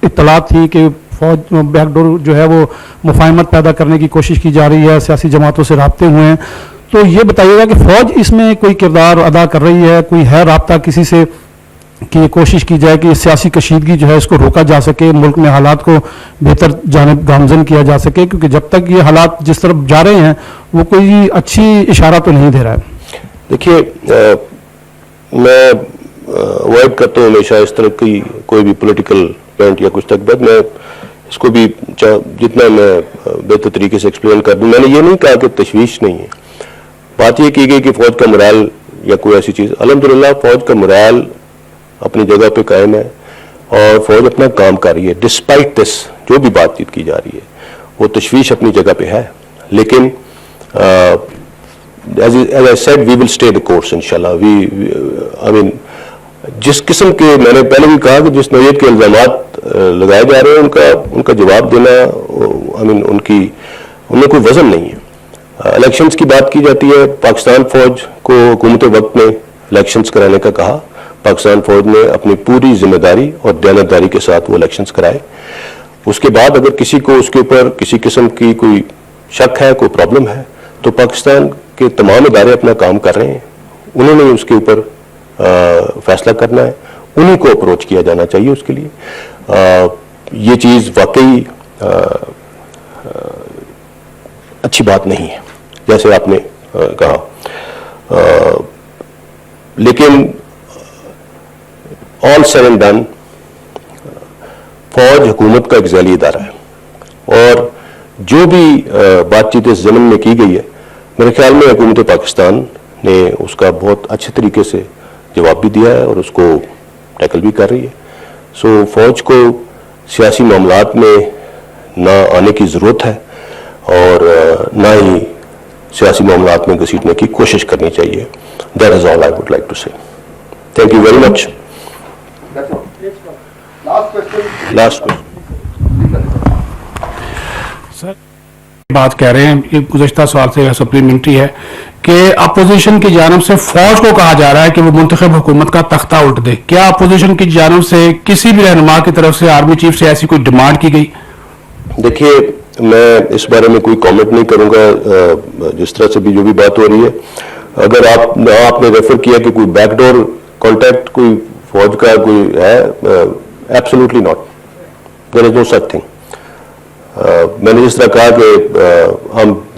اطلاعات تھی کہ فوج بیک ڈور جو ہے وہ مفاہمت پیدا کرنے کی کوشش کی جا رہی ہے, سیاسی جماعتوں سے رابطے ہوئے ہیں. تو یہ بتائیے گا کہ فوج اس میں کوئی کردار ادا کر رہی ہے, کوئی ہے رابطہ کسی سے کہ یہ کوشش کی جائے کہ سیاسی کشیدگی جو ہے اس کو روکا جا سکے, ملک میں حالات کو بہتر جانب گامزن کیا جا سکے, کیونکہ جب تک یہ حالات جس طرف جا رہے ہیں وہ کوئی اچھی اشارہ تو نہیں دے رہا ہے. دیکھیے, میں اوائڈ کرتا ہوں ہمیشہ اس طرح کی کوئی بھی پولیٹیکل پوائنٹ یا کچھ تک, بعد میں اس کو بھی جتنا میں بہتر طریقے سے ایکسپلین کر دوں. میں نے یہ نہیں کہا کہ تشویش نہیں ہے, بات یہ کی گئی کہ فوج کا مرال یا کوئی ایسی چیز، الحمدللہ فوج کا مرال اپنی جگہ پہ قائم ہے اور فوج اپنا کام کر رہی ہے. ڈسپائٹ دس جو بھی بات چیت کی جا رہی ہے وہ تشویش اپنی جگہ پہ ہے، لیکن as I said, we will stay the course inshallah. I mean, جس قسم کے میں نے پہلے بھی کہا کہ جس نوعیت کے الزامات لگائے جا رہے ہیں ان کا جواب دینا ان میں کوئی وزن نہیں ہے. الیکشنز کی بات کی جاتی ہے، پاکستان فوج کو حکومت وقت نے الیکشنز کرانے کا کہا، پاکستان فوج نے اپنی پوری ذمہ داری اور دیانتداری کے ساتھ وہ الیکشنز کرائے. اس کے بعد اگر کسی کو اس کے اوپر کسی قسم کی کوئی شک ہے، کوئی پرابلم ہے، تو پاکستان کے تمام ادارے اپنا کام کر رہے ہیں، انہوں نے اس کے اوپر فیصلہ کرنا ہے، انہی کو اپروچ کیا جانا چاہیے اس کے لیے. یہ چیز واقعی اچھی بات نہیں ہے جیسے آپ نے کہا، لیکن آل سیڈ اینڈ ڈن فوج حکومت کا ایک ذیلی ادارہ ہے اور جو بھی بات چیت اس ضمن میں کی گئی ہے میرے خیال میں حکومت پاکستان نے اس کا بہت اچھے طریقے سے جواب بھی دیا ہے اور اس کو ٹیکل بھی کر رہی ہے. سو فوج کو سیاسی معاملات میں نہ آنے کی ضرورت ہے اور نہ ہی سیاسی معاملات میں گھسیٹنے کی کوشش کرنی چاہیے. That is all I would like to say. Thank you very much. Last بات کہہ رہے ہیں، یہ گزشتہ سوال سے سپلیمنٹری ہے کہ اپوزیشن کی جانب سے فوج کو کہا جا رہا ہے کہ وہ منتخب حکومت کا تختہ الٹ دے. کیا اپوزیشن کی جانب سے کسی بھی رہنما کی طرف سے آرمی چیف سے ایسی کوئی ڈیمانڈ کی گئی؟ دیکھیے میں اس بارے میں کوئی کامنٹ نہیں کروں گا، جس طرح سے بھی جو بھی بات ہو رہی ہے. اگر آپ نے ریفر کیا کہ کوئی بیک ڈور کانٹیکٹ کوئی فوج کا کوئی ہے، absolutely not, there is no such thing. میں نے جس طرح کہا کہ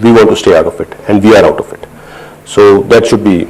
we want to stay out of it and we are out of it, so that should be